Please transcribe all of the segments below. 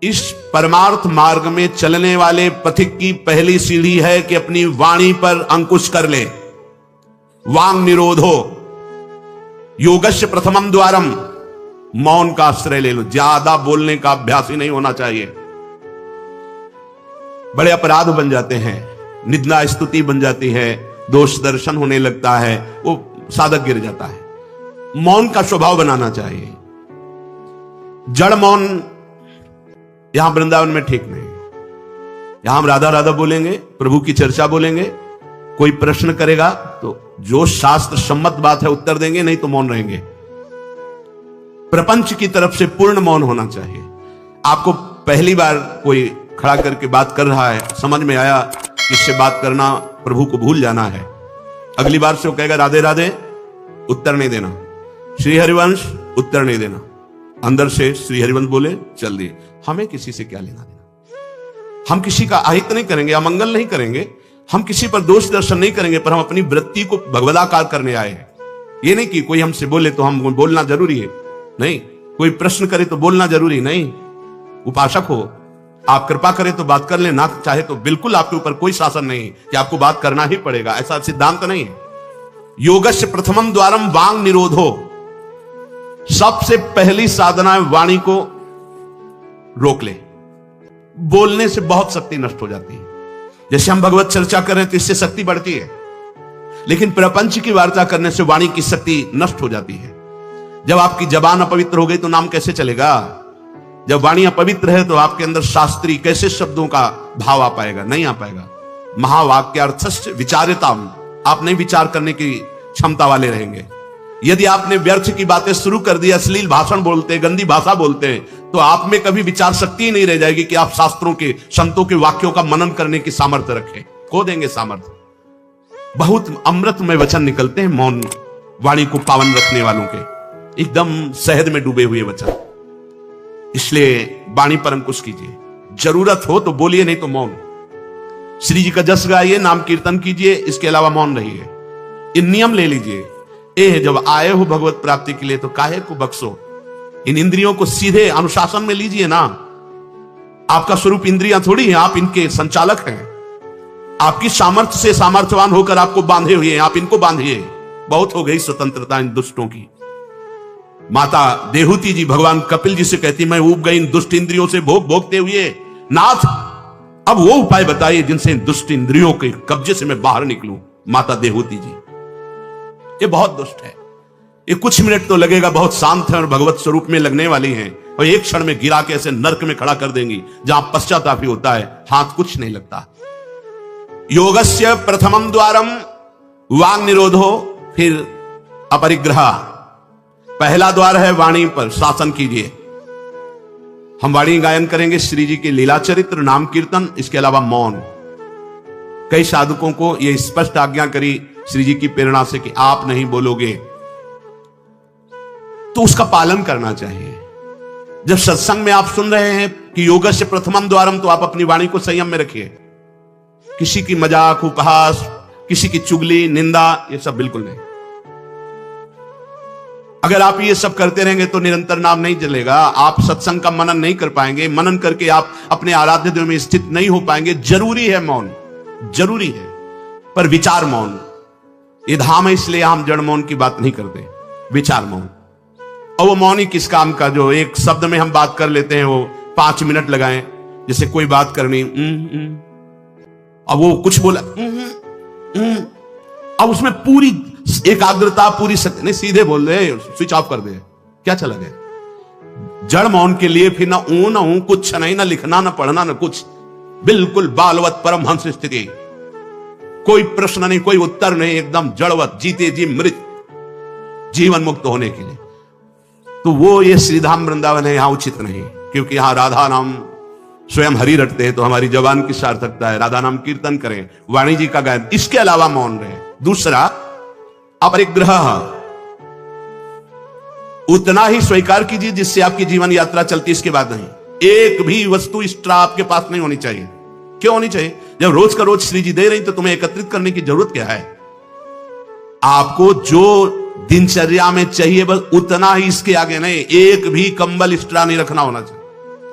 इस परमार्थ मार्ग में चलने वाले पथिक की पहली सीढ़ी है कि अपनी वाणी पर अंकुश कर ले। वांग निरोधो योगस्य प्रथमम द्वारम, मौन का आश्रय ले लो। ज्यादा बोलने का अभ्यास ही नहीं होना चाहिए। बड़े अपराध बन जाते हैं, निंदा स्तुति बन जाती है, दोष दर्शन होने लगता है, वो साधक गिर जाता है। मौन का स्वभाव बनाना चाहिए। जड़ मौन यहां वृंदावन में ठीक नहीं। यहां हम राधा राधा बोलेंगे, प्रभु की चर्चा बोलेंगे, कोई प्रश्न करेगा तो जो शास्त्र सम्मत बात है उत्तर देंगे, नहीं तो मौन रहेंगे। प्रपंच की तरफ से पूर्ण मौन होना चाहिए। आपको पहली बार कोई खड़ा करके बात कर रहा है, समझ में आया कि इससे बात करना प्रभु को भूल जाना है, अगली बार से वो कहेगा राधे राधे, उत्तर नहीं देना। श्री हरिवंश, उत्तर नहीं देना। अंदर से श्री हरिवंश बोले चल दिए। हमें किसी से क्या लेना देना। हम किसी का अहित नहीं करेंगे, अमंगल नहीं करेंगे, हम किसी पर दोष दर्शन नहीं करेंगे, पर हम अपनी वृत्ति को भगवदाकार करने आए हैं। ये नहीं कि कोई हमसे बोले तो हम बोलना जरूरी है, नहीं। कोई प्रश्न करे तो बोलना जरूरी नहीं। उपासक हो, आप कृपा करें तो बात कर ले, ना चाहे तो बिल्कुल आपके ऊपर कोई शासन नहीं कि आपको बात करना ही पड़ेगा, ऐसा सिद्धांत नहीं है। योगस्य प्रथमम द्वारम वांग निरोधो, सबसे पहली साधना है वाणी को रोक ले। बोलने से बहुत शक्ति नष्ट हो जाती है। जैसे हम भगवत चर्चा करें तो इससे शक्ति बढ़ती है, लेकिन प्रपंच की वार्ता करने से वाणी की शक्ति नष्ट हो जाती है। जब आपकी जबान अपवित्र हो गई तो नाम कैसे चलेगा? जब वाणी अपवित्र है तो आपके अंदर शास्त्रीय कैसे शब्दों का भाव आ पाएगा? नहीं आ पाएगा। महावाक्यार्थस्य विचारिताम, आप नहीं विचार करने की क्षमता वाले रहेंगे। यदि आपने व्यर्थ की बातें शुरू कर दी, अश्लील भाषण बोलते, गंदी भाषा बोलते, तो आप में कभी विचार शक्ति ही नहीं रह जाएगी कि आप शास्त्रों के, संतों के वाक्यों का मनन करने की सामर्थ्य रखें। खो देंगे सामर्थ्य। बहुत अमृतमय वचन निकलते हैं मौन वाणी को पावन रखने वालों के, एकदम शहद में डूबे हुए वचन। इसलिए वाणी पर अंकुश कीजिए। जरूरत हो तो बोलिए, नहीं तो मौन। श्री जी का जस गाइए, नाम कीर्तन कीजिए, इसके अलावा मौन रहिए। इन नियम ले लीजिए। जब आए हो भगवत प्राप्ति के लिए तो काहे को बख्शो। इन इंद्रियों को सीधे अनुशासन में लीजिए ना। आपका स्वरूप इंद्रियां थोड़ी हैं, आप इनके संचालक हैं। आपकी सामर्थ्य से सामर्थ्यवान होकर आपको बांधे हुए हैं, आप इनको बांधिए। बहुत हो गई स्वतंत्रता इन दुष्टों की। माता देहूती जी भगवान कपिल जी से कहती, मैं ऊब गई इन दुष्ट इंद्रियों से भोग भोगते हुए, नाथ अब वो उपाय बताइए जिनसे इन दुष्ट इंद्रियों के कब्जे से मैं बाहर निकलूं। माता देहूती जी, ये बहुत दुष्ट है। ये कुछ मिनट तो लगेगा, बहुत शांत है और भगवत स्वरूप में लगने वाली हैं, और एक क्षण में गिरा के ऐसे नर्क में खड़ा कर देंगी जहां पश्चाताप ही होता है, हाथ कुछ नहीं लगता। योगस्य प्रथमम द्वारम वांग निरोधो, फिर अपरिग्रह। पहला द्वार है वाणी पर शासन कीजिए। हम वाणी गायन करेंगे, श्री जी के लीला चरित्र, नाम कीर्तन, इसके अलावा मौन। कई साधकों को यह स्पष्ट आज्ञा करी श्री जी की प्रेरणा से कि आप नहीं बोलोगे, तो उसका पालन करना चाहिए। जब सत्संग में आप सुन रहे हैं कि योगस्य प्रथमम द्वारम, तो आप अपनी वाणी को संयम में रखिए। किसी की मजाक, उपहास, किसी की चुगली, निंदा, ये सब बिल्कुल नहीं। अगर आप ये सब करते रहेंगे तो निरंतर नाम नहीं चलेगा। आप सत्संग का मनन नहीं कर पाएंगे। मनन करके आप अपने आराध्य देव में स्थित नहीं हो पाएंगे। जरूरी है मौन, जरूरी है, पर विचार मौन। ये धाम है, इसलिए हम जड़ मौन की बात नहीं करते, विचार मौन। और वो मौन ही किस काम का, जो एक शब्द में हम बात कर लेते हैं, वो 5 मिनट लगाएं। जैसे कोई बात करनी, अब वो कुछ बोला, अब उसमें पूरी एकाग्रता, पूरी शक्ति नहीं, सीधे बोल दे, स्विच ऑफ कर दे, क्या चला गया। जड़ मौन के लिए फिर ना ऊ कुछ नहीं, ना लिखना, ना पढ़ना, ना कुछ, बिल्कुल बालवत परमहंस स्थिति। कोई प्रश्न नहीं, कोई उत्तर नहीं, एकदम जड़वत, जीते जी मृत, जीवन मुक्त होने के लिए। तो वो ये श्रीधाम वृंदावन है, यहां उचित नहीं, क्योंकि यहां राधा नाम स्वयं हरि रटते हैं, तो हमारी जबान की सार्थकता है। राधा नाम कीर्तन करें, वाणी जी का गायन, इसके अलावा मौन रहे। दूसरा अपरिग्रह, उतना ही स्वीकार कीजिए जिससे आपकी जीवन यात्रा चलती, इसके बाद नहीं। एक भी वस्तु एक्स्ट्रा आपके पास नहीं होनी चाहिए। क्यों होनी चाहिए? जब रोज का रोज श्री जी दे रही तो तुम्हें एकत्रित करने की जरूरत क्या है? आपको जो दिनचर्या में चाहिए बस उतना ही, इसके आगे नहीं। एक भी कंबल एक्स्ट्रा नहीं रखना होना चाहिए,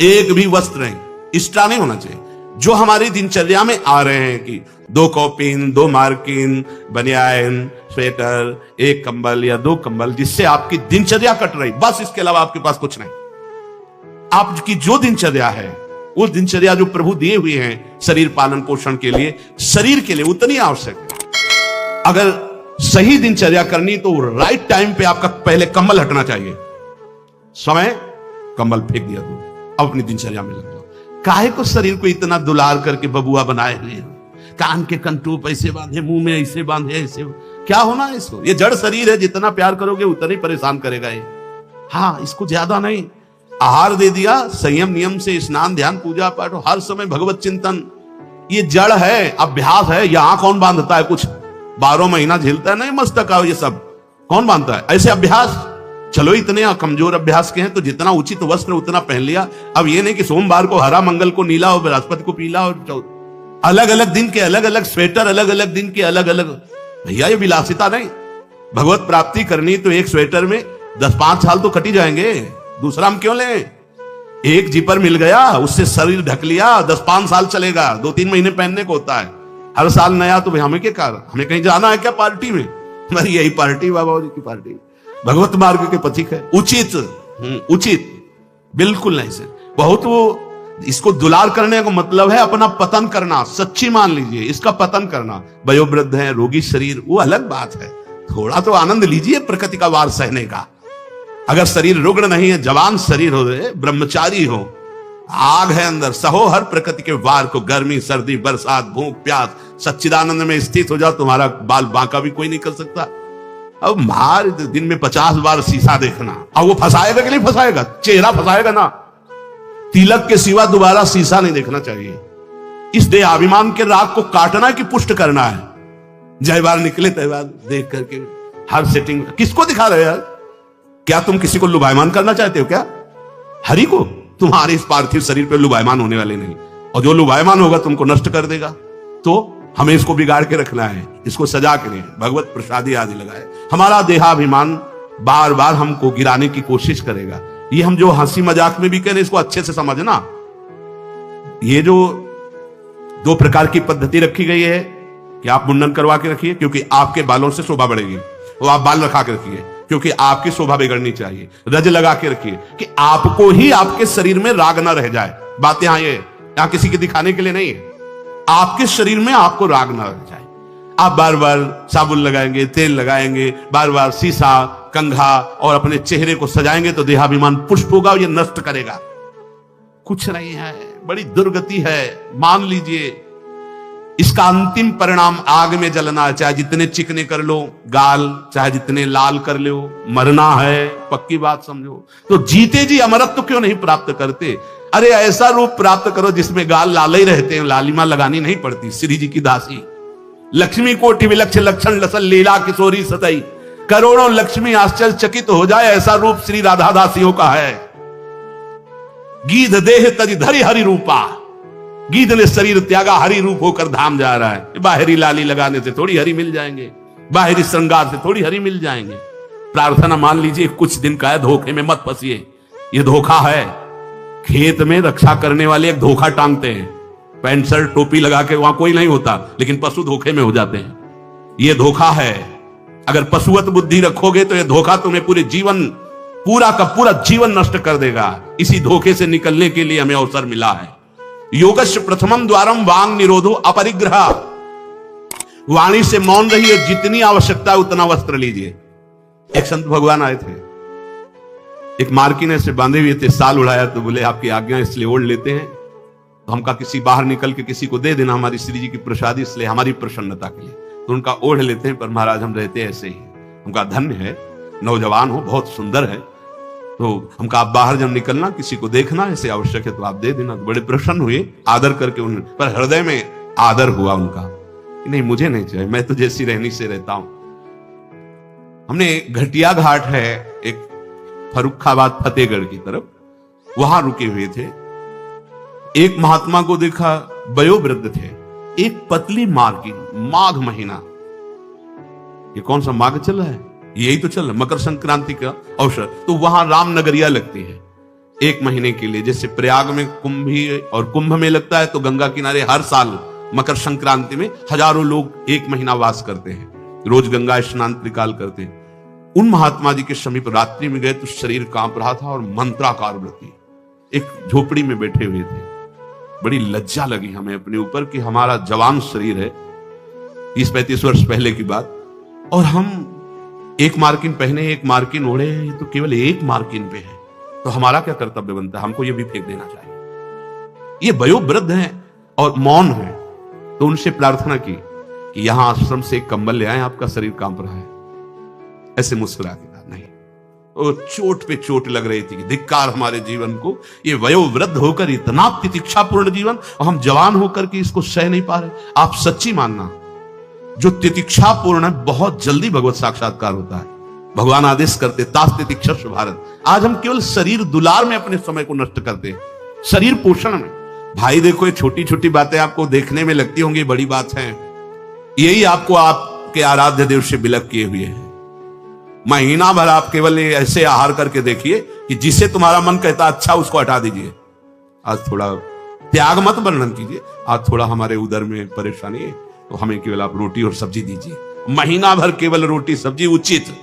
एक भी वस्त्र नहीं, एक्स्ट्रा नहीं होना चाहिए। जो हमारी दिनचर्या में आ रहे हैं कि 2 कॉपिन, 2 मार्किन, बनियान, स्वेटर, 1 कंबल या 2 कंबल, जिससे आपकी दिनचर्या कट रही, बस इसके अलावा आपके पास कुछ नहीं। आपकी जो दिनचर्या है, वो दिनचर्या जो प्रभु दिए हुए हैं शरीर पालन पोषण के लिए, शरीर के लिए उतनी आवश्यक है। अगर सही दिनचर्या करनी तो राइट टाइम पे आपका पहले कंबल हटना चाहिए। समय कंबल फेंक दिया, तो अब अपनी दिनचर्या में लग जाओ। काहे को शरीर को इतना दुलार करके बबुआ बनाए हुए हैं, कान के कंटूप ऐसे बांधे, मुंह में ऐसे बांधे, ऐसे क्या होना है इसको? ये जड़ शरीर है, जितना प्यार करोगे उतना ही परेशान करेगा ये। हाँ, इसको ज्यादा नहीं, आहार दे दिया, संयम नियम से स्नान ध्यान पूजा पाठ, हर समय भगवत चिंतन। ये जड़ है, अभ्यास है। यहां कौन बांधता है कुछ? 12 महीना झेलता है नहीं मस्तक आओ, ये सब कौन बांधता है? ऐसे अभ्यास। चलो इतने कमजोर अभ्यास के हैं तो जितना उचित वस्त्र उतना पहन लिया। अब ये नहीं कि सोमवार को हरा, मंगल को नीला और बृहस्पति को पीला, और अलग अलग दिन के अलग अलग स्वेटर, अलग अलग दिन के अलग अलग। भैया ये विलासिता नहीं। भगवत प्राप्ति करनी तो एक स्वेटर में 10-5 साल तो कटी जाएंगे, दूसरा हम क्यों लें? एक जिपर मिल गया, उससे शरीर ढक लिया, 10-5 साल चलेगा, 2-3 महीने पहनने को होता है। हर साल नया तो हमें क्या कारण? हमें कहीं जाना है क्या पार्टी में? हमारी यही पार्टी, बाबा जी की पार्टी, भगवत मार्ग के पथिक है। उचित उचित बिल्कुल नहीं सर। बहुत वो इसको दुलार करने का मतलब है अपना पतन करना। सच्ची मान लीजिए, इसका पतन करना। वयोवृद्ध है, रोगी शरीर, वो अलग बात है। थोड़ा तो आनंद लीजिए प्रकृति का वार सहने का। अगर शरीर रुग्ण नहीं है, जवान शरीर हो, ब्रह्मचारी हो, आग है अंदर, सहो हर प्रकृति के वार को। गर्मी सर्दी बरसात भूख प्यास, सच्चिदानंद में स्थित हो जाओ, तुम्हारा बाल बांका भी कोई नहीं कर सकता। अब मार दिन में 50 बार शीशा देखना, अब वो फंसाएगा कि नहीं फंसाएगा? चेहरा फंसाएगा ना। तिलक के सिवा दोबारा शीशा नहीं देखना चाहिए। इस देहाभिमान के राग को काटना कि पुष्ट करना है। जय बार निकले तय बार देख करके हर सेटिंग किसको दिखा रहे हो यार? क्या तुम किसी को लुभायमान करना चाहते हो क्या? हरि को? तुम्हारे इस पार्थिव शरीर पे लुभायमान होने वाले नहीं, और जो लुभायमान होगा तुमको नष्ट कर देगा। तो हमें इसको बिगाड़ के रखना है, इसको सजा के नहीं, भगवत प्रसादी आदि लगाए। हमारा देहाभिमान बार बार हमको गिराने की कोशिश करेगा। ये हम जो हंसी मजाक में भी कह रहे हैं, इसको अच्छे से समझना। ये जो 2 प्रकार की पद्धति रखी गई है कि आप मुंडन करवा के रखिए क्योंकि आपके बालों से शोभा बढ़ेगी, और आप बाल रखा के रखिए क्योंकि आपकी शोभा बिगड़नी चाहिए। रज लगा के रखिए कि आपको ही आपके शरीर में राग ना रह जाए। बात यहां किसी के दिखाने के लिए नहीं है। आपके शरीर में आपको राग ना रह जाए। आप बार बार साबुन लगाएंगे, तेल लगाएंगे, बार बार शीशा कंघा और अपने चेहरे को सजाएंगे तो देहाभिमान पुष्प होगा, ये नष्ट करेगा। कुछ नहीं है, बड़ी दुर्गति है, मान लीजिए। इसका अंतिम परिणाम आग में जलना है। चाहे जितने चिकने कर लो गाल, चाहे जितने लाल कर लो, मरना है, पक्की बात समझो। तो जीते जी अमरत्व क्यों नहीं प्राप्त करते? अरे ऐसा रूप प्राप्त करो जिसमें गाल लाल ही रहते हैं, लालिमा लगानी नहीं पड़ती। श्री जी की दासी लक्ष्मी कोटि विलक्ष लक्षण लसल लीला किशोरी सतई, करोड़ों लक्ष्मी आश्चर्यचकित हो जाए, ऐसा रूप श्री राधा दासियों का है। गीध देह तज धरि हरि रूपा, गीध ने शरीर त्यागा, हरि रूप होकर धाम जा रहा है। बाहरी लाली लगाने से थोड़ी हरि मिल जाएंगे, बाहरी श्रृंगार से थोड़ी हरि मिल जाएंगे। प्रार्थना मान लीजिए कुछ दिन का है, धोखे में मत फंसिए। ये धोखा है। खेत में रक्षा करने वाले एक धोखा टांगते हैं, पैंट शर्ट टोपी लगा के, वहां कोई नहीं होता, लेकिन पशु धोखे में हो जाते हैं। यह धोखा है। अगर पशुवत बुद्धि रखोगे तो यह धोखा तुम्हें पूरे जीवन, पूरा का पूरा जीवन नष्ट कर देगा। इसी धोखे से निकलने के लिए हमें अवसर मिला है। योगस्य प्रथमम द्वारम वांग निरोधो अपरिग्रह, वाणी से मौन रहिए, जितनी आवश्यकता है उतना वस्त्र लीजिए। एक संत भगवान आए थे, एक मार्किन से बांधे हुए थे, साल उड़ाया तो बोले आपकी आज्ञा इसलिए ओढ़ लेते हैं। तो हमका किसी बाहर निकल के किसी को दे देना, हमारी श्री जी की प्रसादी, इसलिए हमारी प्रसन्नता के लिए। तो उनका ओढ़ लेते हैं, पर महाराज हम रहते ऐसे ही। उनका धन्य है, नौजवान हो, बहुत सुंदर है। तो हमका आप बाहर जब निकलना, किसी को देखना ऐसे आवश्यक है तो आप दे देना। तो बड़े प्रसन्न हुए, आदर करके उन्हें, पर हृदय में आदर हुआ उनका, नहीं मुझे नहीं चाहिए, मैं तो जैसी रहनी से रहता हूं। हमने घटिया घाट है एक फर्रुखाबाद फतेहगढ़ की तरफ, वहां रुके हुए थे। एक महात्मा को देखा, वयोवृद्ध थे, एक पतली मार्किन, माघ महीना, ये कौन सा माघ चल रहा है, यही तो चल रहा, मकर संक्रांति का अवसर। तो वहां रामनगरिया लगती है, 1 महीने के लिए। जैसे प्रयाग में कुंभ भी और कुंभ में लगता है, तो गंगा किनारे हर साल मकर संक्रांति में हजारों लोग 1 महीना वास करते हैं, रोज गंगा स्नान त्रिकाल करते हैं। उन महात्मा जी के समीप रात्रि में गए तो शरीर कांप रहा था और मंत्राकार वृत्ति, एक झोपड़ी में बैठे हुए थे। बड़ी लज्जा लगी हमें अपने ऊपर कि हमारा जवान शरीर है, 30-35 वर्ष पहले की बात, और हम 1 मार्किन पहने, 1 मार्किन ओढ़े, ये तो केवल 1 मार्किन पे है, तो हमारा क्या कर्तव्य बनता है? हमको ये भी फेंक देना चाहिए। ये वयोवृद्ध हैं और मौन है, तो उनसे प्रार्थना की कि यहां आश्रम से एक कंबल ले आए, आपका शरीर कांप रहा है। ऐसे मुस्कुरा के कहा नहीं। वो चोट पे चोट लग रही थी कि धिक्कार हमारे जीवन को, ये वयोवृद्ध होकर इतना तितिक्षापूर्ण जीवन, और हम जवान होकर के इसको सह नहीं पा रहे। आप सच्ची मानना, जो तितिक्षापूर्ण है बहुत जल्दी भगवत साक्षात्कार होता है। भगवान आदेश करते तास तितिक्षस्व भारत। आज हम केवल शरीर दुलार में अपने समय को नष्ट करते हैं, शरीर पोषण में। भाई देखो, ये छोटी छोटी बातें आपको देखने में लगती होंगी बड़ी बात है, यही आपको आपके आराध्य देव से विलग किए हुए हैं। महीना भर आप केवल ऐसे आहार करके देखिए कि जिसे तुम्हारा मन कहता अच्छा उसको हटा दीजिए। आज थोड़ा त्याग मत वर्णन कीजिए, आज थोड़ा हमारे उदर में परेशानी है तो हमें केवल आप रोटी और सब्जी दीजिए। महीना भर केवल रोटी सब्जी उचित।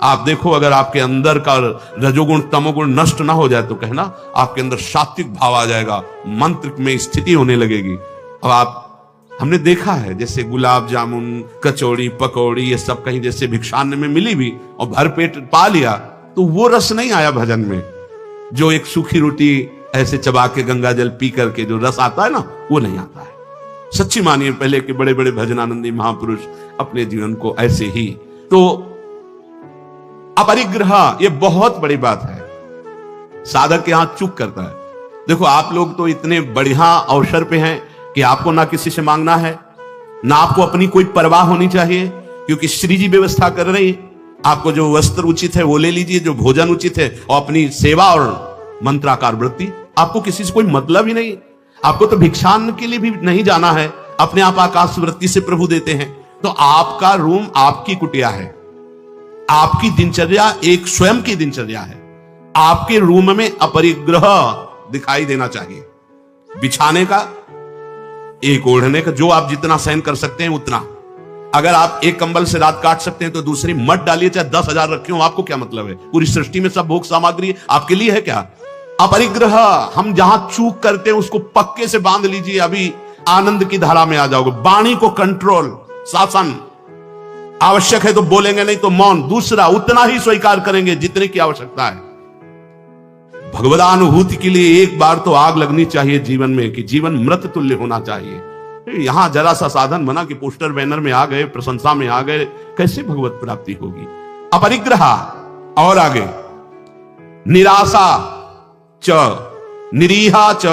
आप देखो, अगर आपके अंदर का रजोगुण तमोगुण नष्ट ना हो जाए तो कहना आपके अंदर सात्विक भाव आ जाएगा, मंत्र में स्थिति होने लगेगी। अब आप, हमने देखा है जैसे गुलाब जामुन, कचौड़ी, पकौड़ी, ये सब कहीं जैसे भिक्षान्न में मिली भी और भर पेट पा लिया, तो वो रस नहीं आया भजन में, जो एक सूखी रोटी ऐसे चबा के गंगा जल पी करके जो रस आता है ना, वो नहीं आता है। सच्ची मानिए, पहले के बड़े बड़े भजनानंदी महापुरुष अपने जीवन को ऐसे ही। तो अपरिग्रह ये बहुत बड़ी बात है, साधक यहां चूक करता है। देखो, आप लोग तो इतने बढ़िया अवसर पे हैं कि आपको ना किसी से मांगना है, ना आपको अपनी कोई परवाह होनी चाहिए, क्योंकि श्री जी व्यवस्था कर रही है। आपको जो वस्त्र उचित है वो ले लीजिए, जो भोजन उचित है, और अपनी सेवा और मंत्राकार वृत्ति। आपको किसी से कोई मतलब ही नहीं। आपको तो भिक्षान्न के लिए भी नहीं जाना है, अपने आप आकाश वृत्ति से प्रभु देते हैं। तो आपका रूम आपकी कुटिया है, आपकी दिनचर्या एक स्वयं की दिनचर्या है। आपके रूम में अपरिग्रह दिखाई देना चाहिए। बिछाने का, एक ओढ़ने का, जो आप जितना सहन कर सकते हैं उतना। अगर आप एक कंबल से रात काट सकते हैं तो दूसरी मत डालिए, चाहे 10,000 रखे हो, आपको क्या मतलब है? पूरी सृष्टि में सब भोग सामग्री आपके लिए है क्या? अपरिग्रह, हम जहां चूक करते हैं उसको पक्के से बांध लीजिए, अभी आनंद की धारा में आ जाओगे। वाणी को कंट्रोल, शासन, आवश्यक है तो बोलेंगे, नहीं तो मौन। दूसरा, उतना ही स्वीकार करेंगे जितने की आवश्यकता है। भगवदानुभूति के लिए एक बार तो आग लगनी चाहिए जीवन में, कि जीवन मृत तुल्य होना चाहिए। यहां जरा सा साधन बना कि पोस्टर बैनर में आ गए, प्रशंसा में आ गए, कैसे भगवत प्राप्ति होगी? अपरिग्रह। और आगे, निराशा च निरीहा च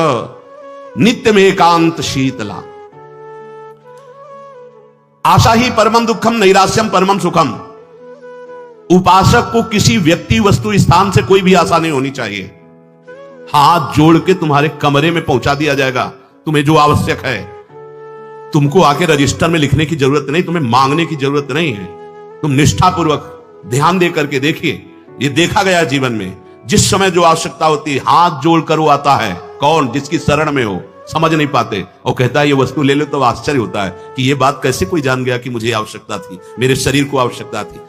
नित्यम एकांत शीतला। आशा ही परमम दुखम, नैराश्यम परमम सुखम। उपासक को किसी व्यक्ति, वस्तु, स्थान से कोई भी आशा नहीं होनी चाहिए। हाथ जोड़ के तुम्हारे कमरे में पहुंचा दिया जाएगा तुम्हें जो आवश्यक है। तुमको आके रजिस्टर में लिखने की जरूरत नहीं, तुम्हें मांगने की जरूरत नहीं है। तुम निष्ठापूर्वक ध्यान दे करके देखिए, ये देखा गया जीवन में, जिस समय जो आवश्यकता होती है हाथ जोड़कर वो आता है। कौन? जिसकी शरण में हो, समझ नहीं पाते और कहता है ये वस्तु ले लो, तो आश्चर्य होता है कि ये बात कैसे कोई जान गया कि मुझे आवश्यकता थी, मेरे शरीर को आवश्यकता थी।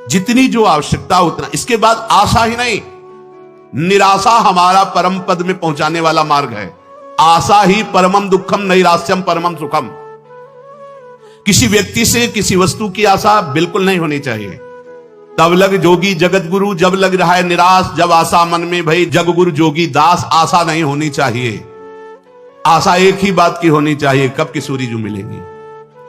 जितनी जो आवश्यकता उतना। इसके बाद आशा ही नहीं, निराशा हमारा परम पद में पहुंचाने वाला मार्ग है। आशा ही परमम दुखम, नैराश्यम परमम सुखम। किसी व्यक्ति से, किसी वस्तु की आशा बिल्कुल नहीं होनी चाहिए। तब लग जोगी जगत गुरु, जब लग रहा है निराश, जब आशा मन में भई जग गुरु जोगी दास। आशा नहीं होनी चाहिए। आशा एक ही बात की होनी चाहिए, कब किशोरी जो मिलेंगी।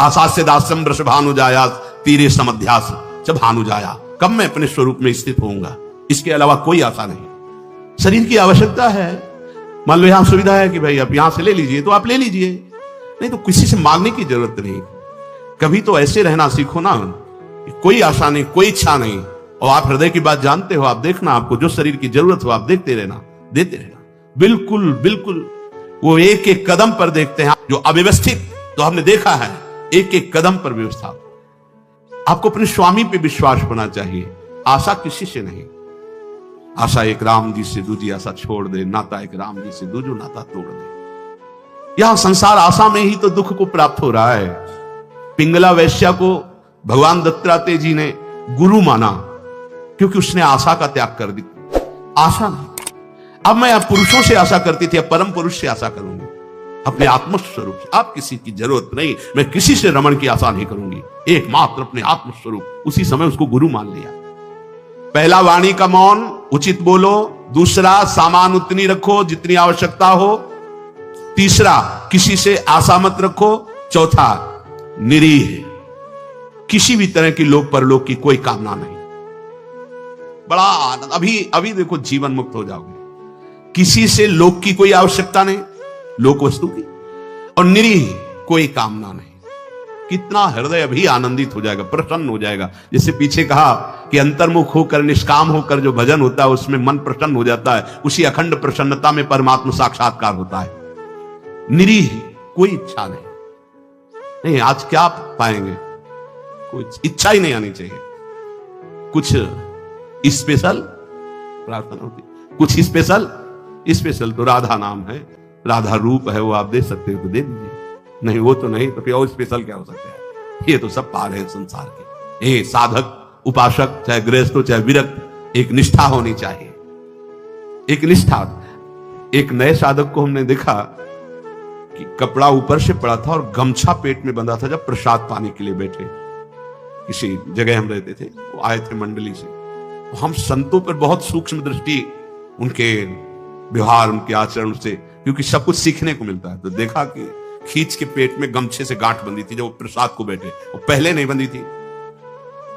आशा से दासम वृष भानु जाया, तीरे समध्यास जब भानु जाया। कब मैं अपने स्वरूप में स्थित होऊंगा, इसके अलावा कोई आशा नहीं। शरीर की आवश्यकता है, मान लो यहां सुविधा है कि भाई आप यहां से ले लीजिए, तो आप ले लीजिए, नहीं तो किसी से मांगने की जरूरत नहीं। कभी तो ऐसे रहना सीखो ना, कोई आशा नहीं, कोई इच्छा नहीं, और आप हृदय की बात जानते हो। आप देखना, आपको जो शरीर की जरूरत हो आप देखते रहना, देते रहना। बिल्कुल बिल्कुल वो एक एक कदम पर देखते हैं। जो अव्यवस्थित, तो हमने देखा है एक एक कदम पर व्यवस्था। आपको अपने स्वामी पे विश्वास होना चाहिए, आशा किसी से नहीं। आशा एक राम जी से दूजी आशा छोड़ दे, नाता एक राम जी से दूजो नाता तोड़ दे। यहां संसार आशा में ही तो दुख को प्राप्त हो रहा है। पिंगला वैश्या को भगवान दत्तात्रेय जी ने गुरु माना क्योंकि उसने आशा का त्याग कर दी। आशा नहीं, अब मैं पुरुषों से आशा करती थी, अब परम पुरुष से आशा करूंगी, अपने आत्मस्वरूप से। अब किसी की जरूरत नहीं, मैं किसी से रमण की आशा नहीं करूंगी, एकमात्र अपने आत्मस्वरूप। उसी समय उसको गुरु मान लिया। पहला वाणी का मौन, उचित बोलो। दूसरा सामान उतनी रखो जितनी आवश्यकता हो। तीसरा किसी से आशा मत रखो। चौथा निरीह, किसी भी तरह की लोक परलोक की कोई कामना नहीं। बड़ा आनंद। अभी देखो जीवन मुक्त हो जाओगे। किसी से लोक की कोई आवश्यकता नहीं, लोक वस्तु की, और निरीह, कोई कामना नहीं। कितना हृदय अभी आनंदित हो जाएगा, प्रसन्न हो जाएगा। जैसे पीछे कहा कि अंतर्मुख होकर निष्काम होकर जो भजन होता है उसमें मन प्रसन्न हो जाता है। उसी अखंड प्रसन्नता में परमात्मा साक्षात्कार होता है। निरीह, कोई इच्छा नहीं। आज क्या पाएंगे? कोई इच्छा ही नहीं आनी चाहिए। कुछ स्पेशल प्रार्थना होती, कुछ स्पेशल तो राधा नाम है, राधा रूप है, वो आप दे सकते हो तो दे दीजिए, नहीं वो तो नहीं, तो फिर और स्पेशल क्या हो सकता है? ये तो सब पार है संसार के। ये साधक, उपासक, चाहे गृहस्थ हो चाहे विरक्त, एक निष्ठा होनी चाहिए, एक निष्ठा। एक नए साधक को हमने देखा कि कपड़ा ऊपर से पड़ा था और गमछा पेट में बंधा था। जब प्रसाद पाने के लिए बैठे, किसी जगह हम रहते थे, वो आए थे मंडली से, तो हम संतों पर बहुत सूक्ष्म दृष्टि, उनके व्यवहार, उनके आचरण से, क्योंकि सब कुछ सीखने को मिलता है। तो देखा कि खींच के पेट में गमछे से गांठ बंधी थी जब वो प्रसाद को बैठे, वो पहले नहीं बंधी थी।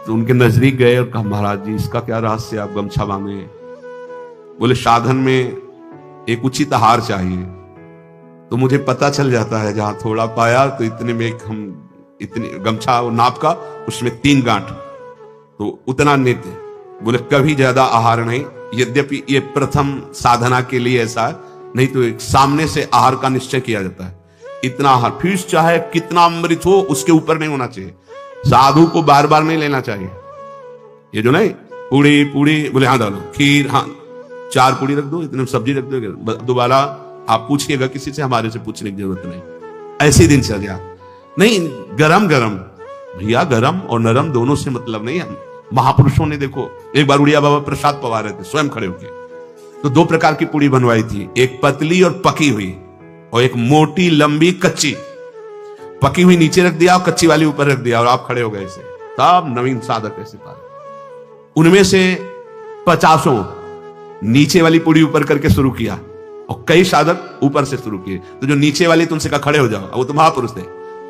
तो उनके नजदीक गए और कहा, महाराज जी इसका क्या रहस्य, आप गमछा बांधे? बोले साधन में एक उचित आहार चाहिए, तो मुझे पता चल जाता है जहां थोड़ा पाया तो इतने में एक हम इतनी गमछा नाप का, उसमें 3 गांठ, तो उतना नित्य। बोले कभी ज्यादा आहार नहीं, यद्यपि ये प्रथम साधना के लिए ऐसा है, नहीं तो एक सामने से आहार का निश्चय किया जाता है। इतना आहार, फिर चाहे कितना अमृत हो उसके ऊपर नहीं होना चाहिए। साधु को बार बार नहीं लेना चाहिए। ये जो नहीं पूड़ी बोले हाँ डालो, खीर हाँ 4 पूड़ी रख दो, इतने सब्जी रख दो, दोबारा आप पूछिएगा किसी से, हमारे से पूछने की जरूरत नहीं। ऐसे दिन चल गया। नहीं, गरम भैया, गरम और नरम दोनों से मतलब नहीं है। महापुरुषों ने देखो, एक बार उड़िया बाबा प्रसाद पवा रहे थे स्वयं खड़े होके, तो 2 प्रकार की पूड़ी बनवाई थी, एक पतली और पकी हुई, और एक मोटी लंबी कच्ची। पकी हुई नीचे रख दिया और कच्ची वाली ऊपर रख दिया, और आप खड़े हो गए ऐसे। तब नवीन साधक ऐसे पाए। उनमें से 50 नीचे वाली पूड़ी ऊपर करके शुरू किया, और कई साधक ऊपर से शुरू किए। तो जो नीचे वाली तुमसे कहा खड़े हो जाओ, वो तो महापुरुष थे,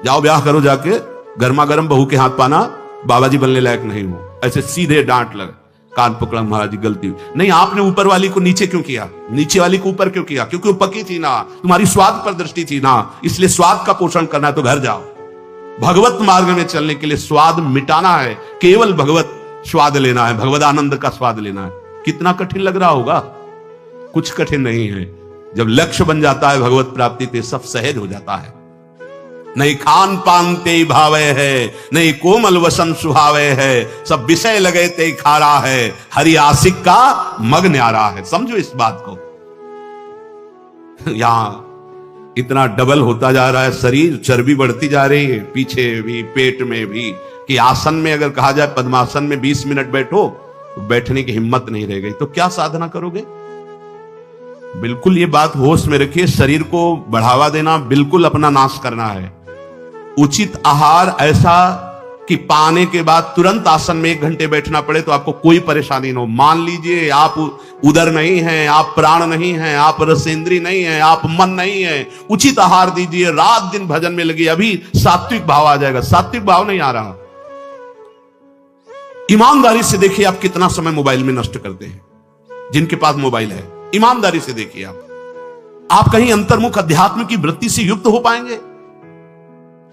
जाओ ब्याह करो जाके, गर्मा गर्म बहू के हाथ पाना, बाबा जी बनने लायक नहीं हो। ऐसे सीधे डांट लगे, कान पकड़ा, महाराज जी गलती हुई। नहीं, आपने ऊपर वाली को नीचे क्यों किया, नीचे वाली को ऊपर क्यों किया? क्योंकि वो पकी थी ना, तुम्हारी स्वाद पर दृष्टि थी ना, इसलिए स्वाद का पोषण करना है तो घर जाओ। भगवत मार्ग में चलने के लिए स्वाद मिटाना है, केवल भगवत स्वाद लेना है, भगवत आनंद का स्वाद लेना है। कितना कठिन लग रहा होगा? कुछ कठिन नहीं है। जब लक्ष्य बन जाता है भगवत प्राप्ति तो सब सहज हो जाता है। नहीं खान पान ते भावे है, नहीं कोमल वसन सुहावे है, सब विषय लगे ते खारा है, हरि आशिक का मग न्यारा है। समझो इस बात को। यहां इतना डबल होता जा रहा है शरीर, चर्बी बढ़ती जा रही है, पीछे भी पेट में भी, कि आसन में अगर कहा जाए पद्मासन में 20 मिनट बैठो तो बैठने की हिम्मत नहीं रह गई, तो क्या साधना करोगे? बिल्कुल ये बात होश में रखिए। शरीर को बढ़ावा देना, बिल्कुल अपना नाश करना है। उचित आहार ऐसा कि पाने के बाद तुरंत आसन में 1 घंटे बैठना पड़े तो आपको कोई परेशानी न हो। मान लीजिए आप उदर नहीं है, आप प्राण नहीं है, आप रसेंद्री नहीं है, आप मन नहीं है, उचित आहार दीजिए, रात दिन भजन में लगी, अभी सात्विक भाव आ जाएगा। सात्विक भाव नहीं आ रहा। ईमानदारी से देखिए आप कितना समय मोबाइल में नष्ट करते हैं, जिनके पास मोबाइल है। ईमानदारी से देखिए आप कहीं अंतर्मुख अध्यात्म की वृत्ति से युक्त हो पाएंगे?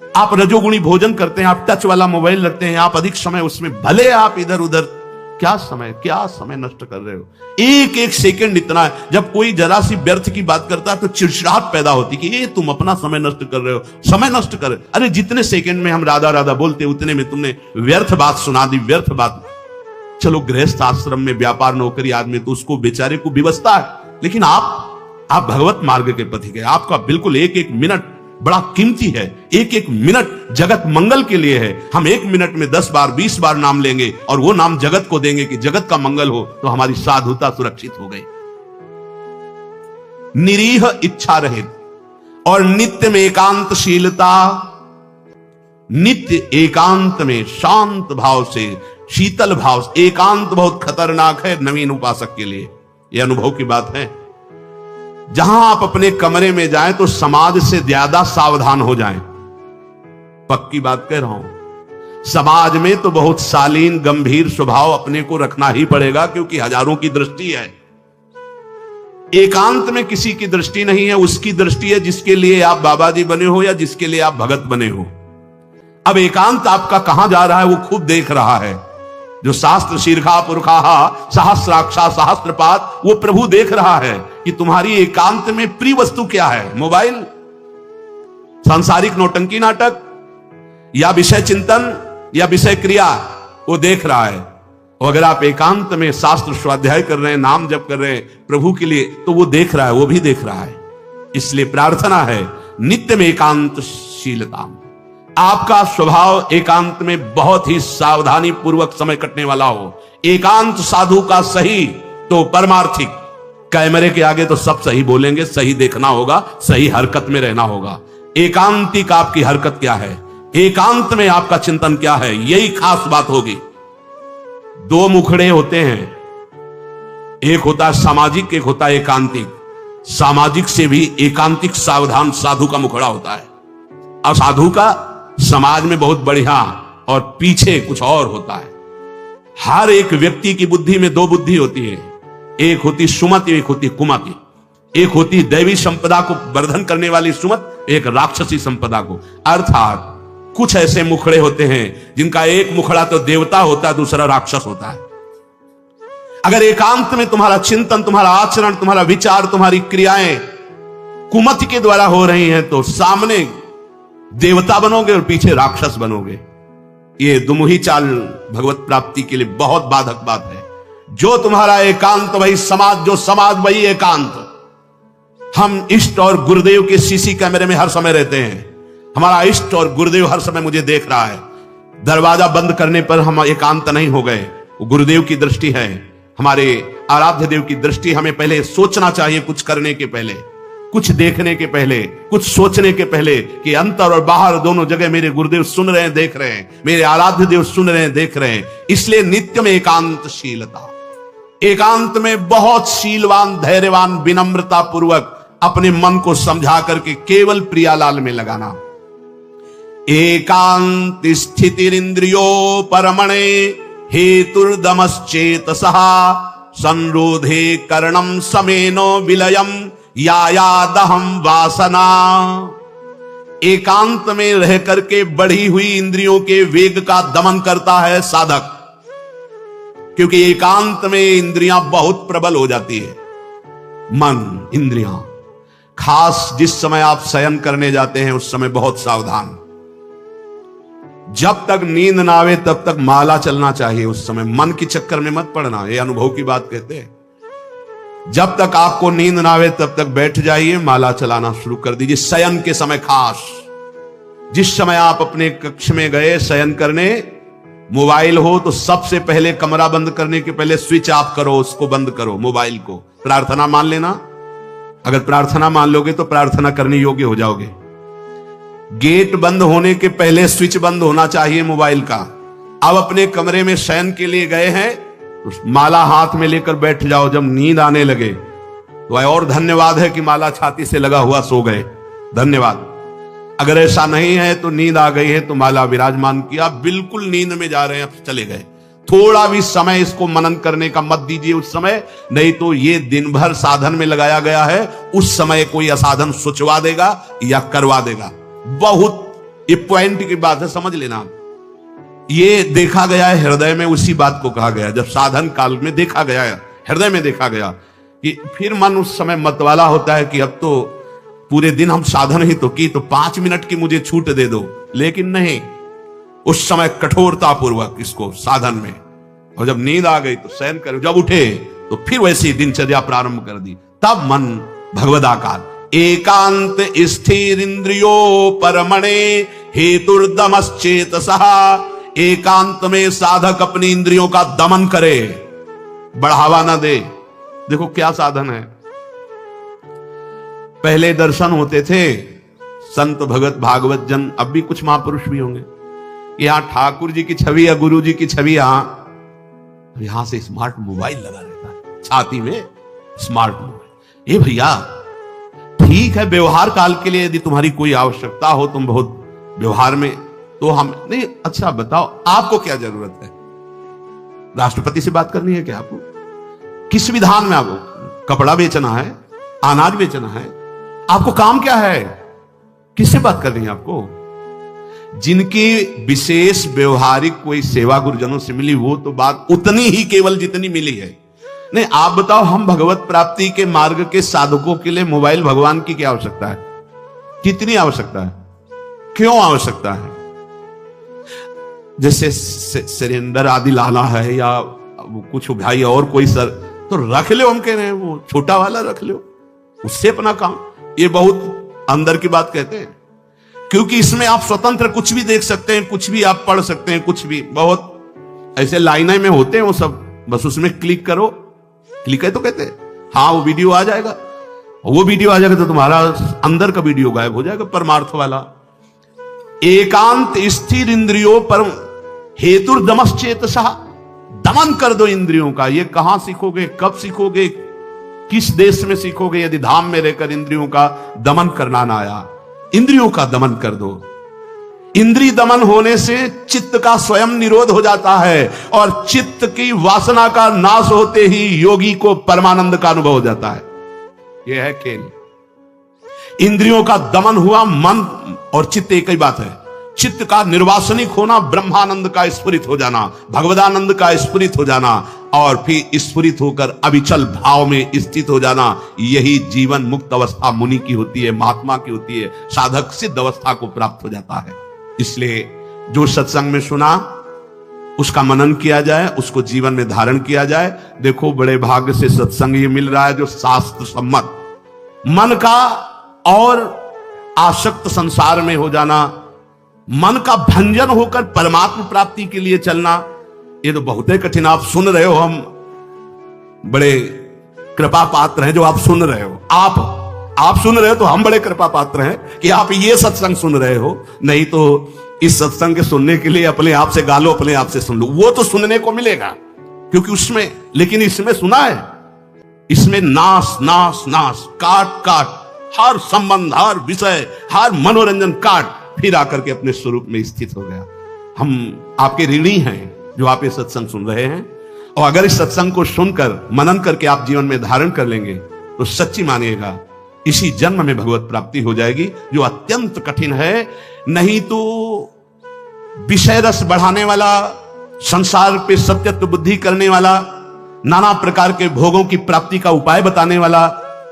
आप रजोगुणी भोजन करते हैं, आप टच वाला मोबाइल रखते हैं, आप अधिक समय उसमें, भले आप इधर उधर, क्या समय नष्ट कर रहे हो? एक एक सेकंड इतना है। जब कोई जरा सी व्यर्थ की बात करता है तो चिड़चिड़ाहट पैदा होती कि ये तुम अपना समय नष्ट कर रहे हो, समय नष्ट कर। अरे जितने सेकंड में हम राधा राधा बोलते उतने में तुमने व्यर्थ बात सुना दी, व्यर्थ बात। चलो गृहस्थ आश्रम में व्यापार नौकरी आदमी तो उसको बेचारे को विवशता है, लेकिन आप भगवत मार्ग के पथिक है। आपका बिल्कुल एक एक मिनट बड़ा कीमती है, एक एक मिनट जगत मंगल के लिए है। हम 1 मिनट में 10 बार 20 बार नाम लेंगे और वो नाम जगत को देंगे कि जगत का मंगल हो, तो हमारी साधुता सुरक्षित हो गई। निरीह इच्छा रहित और नित्य में एकांतशीलता, नित्य एकांत में शांत भाव से, शीतल भाव से। एकांत बहुत खतरनाक है नवीन उपासक के लिए, यह अनुभव की बात है। जहां आप अपने कमरे में जाएं तो समाज से ज्यादा सावधान हो जाएं। पक्की बात कह रहा हूं। समाज में तो बहुत शालीन गंभीर स्वभाव अपने को रखना ही पड़ेगा, क्योंकि हजारों की दृष्टि है। एकांत में किसी की दृष्टि नहीं है, उसकी दृष्टि है जिसके लिए आप बाबा जी बने हो या जिसके लिए आप भगत बने हो। अब एकांत आपका कहां जा रहा है वो खुद देख रहा है। जो शास्त्र शीर्षा पुरखाहा सहस्राक्षा सहस्त्रपात, वो प्रभु देख रहा है कि तुम्हारी एकांत में प्रिय वस्तु क्या है। मोबाइल, सांसारिक नौटंकी नाटक, या विषय चिंतन, या विषय क्रिया, वो देख रहा है। और अगर आप एकांत में शास्त्र स्वाध्याय कर रहे हैं, नाम जप कर रहे हैं प्रभु के लिए, तो वो देख रहा है, वो भी देख रहा है। इसलिए प्रार्थना है नित्य में एकांतशीलता। आपका स्वभाव एकांत में बहुत ही सावधानी पूर्वक समय कटने वाला हो। एकांत साधु का सही तो परमार्थिक। कैमरे के आगे तो सब सही बोलेंगे, सही देखना होगा, सही हरकत में रहना होगा। एकांतिक आपकी हरकत क्या है, एकांत में आपका चिंतन क्या है, यही खास बात होगी। 2 मुखड़े होते हैं, एक होता है सामाजिक, एक होता है एकांतिक। सामाजिक से भी एकांतिक सावधान साधु का मुखड़ा होता है। और साधु का समाज में बहुत बढ़िया और पीछे कुछ और होता है। हर एक व्यक्ति की बुद्धि में 2 बुद्धि होती है, एक होती सुमति, एक होती कुमति। एक होती दैवी संपदा को वर्धन करने वाली सुमत, एक राक्षसी संपदा को। अर्थात कुछ ऐसे मुखड़े होते हैं जिनका एक मुखड़ा तो देवता होता है, दूसरा राक्षस होता है। अगर एकांत में तुम्हारा चिंतन, तुम्हारा आचरण, तुम्हारा विचार, तुम्हारी क्रियाएं कुमति के द्वारा हो रही हैं, तो सामने देवता बनोगे और पीछे राक्षस बनोगे। ये दुमुही चाल भगवत प्राप्ति के लिए बहुत बाधक बात है। जो तुम्हारा एकांत वही समाज, जो समाज वही एकांत। हम इष्ट और गुरुदेव के सीसी कैमरे में हर समय रहते हैं। हमारा इष्ट और गुरुदेव हर समय मुझे देख रहा है। दरवाजा बंद करने पर हम एकांत नहीं हो गए, वो गुरुदेव की दृष्टि है, हमारे आराध्य देव की दृष्टि। हमें पहले सोचना चाहिए, कुछ करने के पहले, कुछ देखने के पहले, कुछ सोचने के पहले, कि अंतर और बाहर दोनों जगह मेरे गुरुदेव सुन रहे हैं, देख रहे हैं, मेरे आराध्य देव सुन रहे हैं, देख रहे हैं। इसलिए नित्य में एकांतशीलता, एकांत में बहुत शीलवान, धैर्यवान, विनम्रता पूर्वक अपने मन को समझा करके केवल प्रियालाल में लगाना। एकांत स्थितिरिंद्रियो परमणे हेतुर्दमश्चेतसः संरोधे कर्णम समेनो विलयम यायादहम वासना। एकांत में रह करके बढ़ी हुई इंद्रियों के वेग का दमन करता है साधक, क्योंकि एकांत में इंद्रियां बहुत प्रबल हो जाती है। मन, इंद्रियां, खास जिस समय आप शयन करने जाते हैं उस समय बहुत सावधान। जब तक नींद ना आवे तब तक माला चलना चाहिए। उस समय मन के चक्कर में मत पड़ना, ये अनुभव की बात कहते हैं। जब तक आपको नींद ना आवे तब तक बैठ जाइए, माला चलाना शुरू कर दीजिए। शयन के समय खास, जिस समय आप अपने कक्ष में गए शयन करने, मोबाइल हो तो सबसे पहले कमरा बंद करने के पहले स्विच ऑफ करो, उसको बंद करो मोबाइल को। प्रार्थना मान लेना, अगर प्रार्थना मान लोगे तो प्रार्थना करने योग्य हो जाओगे। गेट बंद होने के पहले स्विच बंद होना चाहिए मोबाइल का। अब अपने कमरे में शयन के लिए गए हैं, माला हाथ में लेकर बैठ जाओ। जब नींद आने लगे तो और धन्यवाद है कि माला छाती से लगा हुआ सो गए, धन्यवाद। अगर ऐसा नहीं है तो नींद आ गई है तो माला विराजमान किया, बिल्कुल नींद में जा रहे हैं, अब चले गए। थोड़ा भी समय इसको मनन करने का मत दीजिए उस समय, नहीं तो ये दिन भर साधन में लगाया गया है, उस समय कोई असाधन सोचवा देगा या करवा देगा। बहुत ये पॉइंट की बात है, समझ लेना। ये देखा गया है हृदय में, उसी बात को कहा गया जब साधन काल में देखा गया है, हृदय में देखा गया कि फिर मन उस समय मतवाला होता है कि अब तो पूरे दिन हम साधन ही तो की, तो 5 मिनट की मुझे छूट दे दो। लेकिन नहीं, उस समय कठोरता पूर्वक इसको साधन में, और जब नींद आ गई तो शयन कर, जब उठे तो फिर वैसी दिनचर्या प्रारंभ कर दी। तब मन भगवदाकार। एकांत स्थिर इंद्रियो परमणे हेतुर्दमश्चेतसः। एकांत में साधक अपनी इंद्रियों का दमन करे, बढ़ावा ना दे। देखो क्या साधन है। पहले दर्शन होते थे संत भगत भागवत जन, अब भी कुछ महापुरुष भी होंगे। यहां ठाकुर जी की छवि या गुरु जी की छवि, यहां से स्मार्ट मोबाइल लगा रहता है छाती में, स्मार्ट मोबाइल। ये भैया ठीक है, व्यवहार काल के लिए यदि तुम्हारी कोई आवश्यकता हो, तुम बहुत व्यवहार में, तो हम नहीं। अच्छा बताओ आपको क्या जरूरत है? राष्ट्रपति से बात करनी है क्या आपको? किस विधान में आपको कपड़ा बेचना है, अनाज बेचना है? आपको काम क्या है? किससे बात करनी है आपको? जिनकी विशेष व्यवहारिक कोई सेवा गुरुजनों से मिली, वो तो बात उतनी ही केवल जितनी मिली है। नहीं, आप बताओ, हम भगवत प्राप्ति के मार्ग के साधकों के लिए मोबाइल भगवान की क्या आवश्यकता है? कितनी आवश्यकता है? क्यों आवश्यकता है? जैसे सिलेंडर आदि लाना है या कुछ भाई और कोई सर, तो रख लो, हम कह रहे हैं वो छोटा वाला रख लो, उससे अपना काम। ये बहुत अंदर की बात कहते हैं, क्योंकि इसमें आप स्वतंत्र कुछ भी देख सकते हैं, कुछ भी आप पढ़ सकते हैं, कुछ भी। बहुत ऐसे लाइनें में होते हैं वो सब, बस उसमें क्लिक करो, क्लिक है तो कहते हैं हाँ वो वीडियो आ जाएगा। वो वीडियो आ जाएगा तो तुम्हारा अंदर का वीडियो गायब हो जाएगा, परमार्थ वाला। एकांत स्थिर इंद्रियों पर हेतुर्दमश्चेतसः। दमन कर दो इंद्रियों का। ये कहां सीखोगे, कब सीखोगे, किस देश में सीखोगे, यदि धाम में रहकर इंद्रियों का दमन करना ना आया? इंद्रियों का दमन कर दो। इंद्रिय दमन होने से चित्त का स्वयं निरोध हो जाता है, और चित्त की वासना का नाश होते ही योगी को परमानंद का अनुभव हो जाता है। यह है खेल। इंद्रियों का दमन हुआ, मन और चित्त एक ही बात है। चित्त का निर्वासनिक होना, ब्रह्मानंद का स्फुरित हो जाना, भगवदानंद का स्फुरित हो जाना, और फिर स्फुरित होकर अविचल भाव में स्थित हो जाना। यही जीवन मुक्त अवस्था मुनि की होती है, महात्मा की होती है। साधक सिद्ध अवस्था को प्राप्त हो जाता है। इसलिए जो सत्संग में सुना उसका मनन किया जाए, उसको जीवन में धारण किया जाए। देखो बड़े भाग्य से सत्संग ये मिल रहा है जो शास्त्र सम्मत। मन का और आसक्त संसार में हो जाना, मन का भंजन होकर परमात्मा प्राप्ति के लिए चलना, ये तो बहुत ही कठिन। आप सुन रहे हो, हम बड़े कृपा पात्र हैं जो आप सुन रहे हो। आप सुन रहे हो तो हम बड़े कृपा पात्र हैं कि आप ये सत्संग सुन रहे हो। नहीं तो इस सत्संग के सुनने के लिए अपने आप से गा लो, अपने आप से सुन लो, वो तो सुनने को मिलेगा क्योंकि उसमें। लेकिन इसमें सुना है, इसमें नाश नाश नाश, काट काट, हर संबंध, हर विषय, हर मनोरंजन काट, फिर आकर के अपने स्वरूप में स्थित हो गया। हम आपके ऋणी हैं जो आप ये सत्संग सुन रहे हैं, और अगर इस सत्संग को सुनकर मनन करके आप जीवन में धारण कर लेंगे तो सच्ची मानिएगा इसी जन्म में भगवत प्राप्ति हो जाएगी, जो अत्यंत कठिन है। नहीं तो विषय रस बढ़ाने वाला, संसार पे सत्यत्व बुद्धि करने वाला, नाना प्रकार के भोगों की प्राप्ति का उपाय बताने वाला,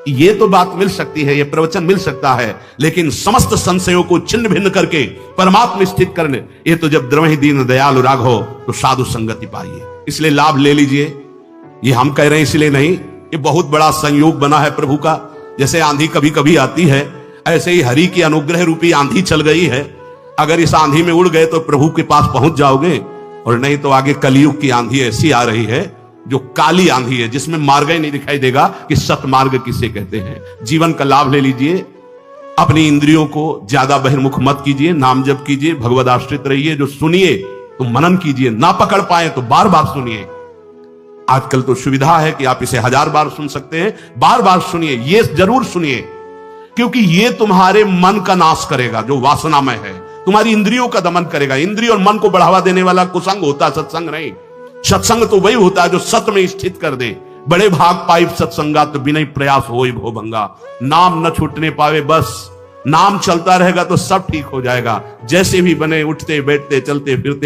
ये तो बात मिल सकती है, ये प्रवचन मिल सकता है, लेकिन समस्त संशयों को छिन्न भिन्न करके परमात्मा स्थित करने, ये तो जब द्रवहि दीन दयालु राघो तो साधु संगति पाइए। इसलिए लाभ ले लीजिए। ये हम कह रहे हैं इसलिए नहीं, ये बहुत बड़ा संयोग बना है प्रभु का। जैसे आंधी कभी कभी आती है, ऐसे ही हरि की अनुग्रह रूपी आंधी चल गई है। अगर इस आंधी में उड़ गए तो प्रभु के पास पहुंच जाओगे, और नहीं तो आगे कलयुग की आंधी ऐसी आ रही है जो काली आंधी है, जिसमें मार्ग ही नहीं दिखाई देगा कि सतमार्ग किसे कहते हैं। जीवन का लाभ ले लीजिए। अपनी इंद्रियों को ज्यादा बहिर्मुख मत कीजिए, नाम जप कीजिए, भगवद आश्रित रहिए। जो सुनिए तो मनन कीजिए, ना पकड़ पाए तो बार बार सुनिए। आजकल तो सुविधा है कि आप इसे 1000 बार सुन सकते हैं। बार बार सुनिए, ये जरूर सुनिए, क्योंकि ये तुम्हारे मन का नाश करेगा जो वासनामय है, तुम्हारी इंद्रियों का दमन करेगा। इंद्रिय और मन को बढ़ावा देने वाला कुसंग होता, सत्संग नहीं। सत्संग तो वही होता है जो सत्य में स्थित कर दे। बड़े भाग पाइप सत्संगा तो बिना प्रयास होई भो भंगा। नाम न छूटने पावे, बस नाम चलता रहेगा तो सब ठीक हो जाएगा। जैसे भी बने, उठते बैठते चलते फिरते